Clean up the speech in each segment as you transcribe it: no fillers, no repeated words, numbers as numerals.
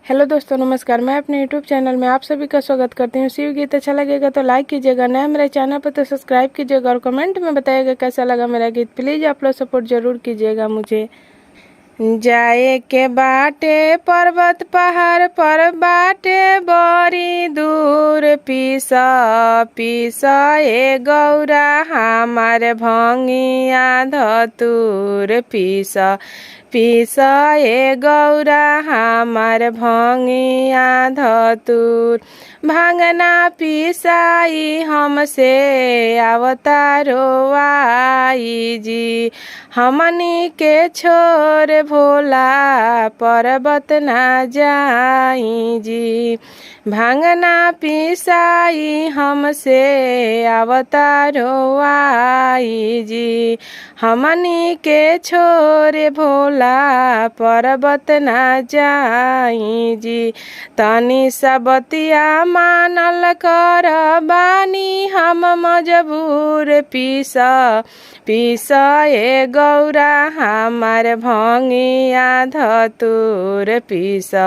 Hello दोस्तों, नमस्कार। मैं अपने यूट्यूब चैनल में आप सभी का स्वागत करती हूँ। शिव गीत अच्छा लगेगा तो लाइक कीजिएगा, नया मेरे चैनल पर तो सब्सक्राइब कीजिएगा और कमेंट में बताइएगा कैसा लगा मेरा गीत। प्लीज़ आप लोग सपोर्ट जरूर कीजिएगा मुझे। जाए के बाटे पर्वत पहाड़ पर बाटे बड़ी दूर, पीसा पीसा ए गौरा हमार भंगिया धतूर, पीसा पीसा ए गौरा हमार भंगिया धतूर। भांगना पिसाई हमसे अवतारो आई जी, हमनी के छोर भोला पर्वत ना जाई जी। भांगना पिसाई हमसे अवतारो आई जी, हमनी के छोर भोला पर्वत ना जाई जी। तनी सबतिया मानल कर बानी हम मजबूर, पीसा पीसा ए गौरा हमार भंगिया धतूर, पीसा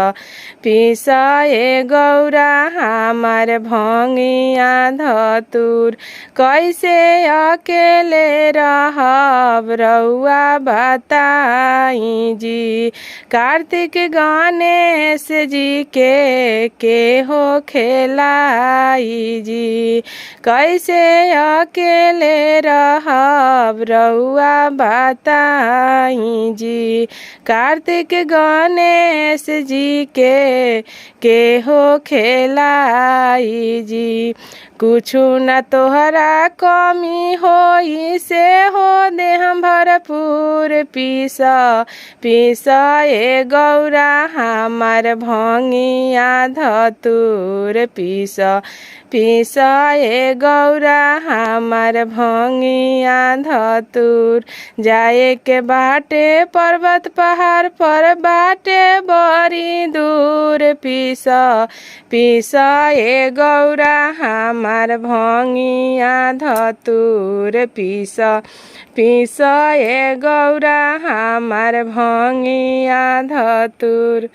पीसा ए गौरा हमार भंगिया धतूर। कैसे अकेले रहब रउआ बताई जी, कार्तिक गणेश जी के हो खेलाई जी। कैसे अकेले रहब रउआ बताई जी, कार्तिक गणेश जी के हो खेलाई जी। कुछु न तोहरा कमी होई से हो दे हम भरपूर, पीसा पीसा ए गौरा हमार भंगिया धतूर, पीसा पीसा ए गौरा हमार भंगिया धतूर। जाए के बाटे पर्वत पहाड़ पर बाटे बड़ी दूर, पीसा पीसा ए गौरा हमार भंगिया धतूर, पीसा पीसा ए गौरा हमार भंगिया धतूर।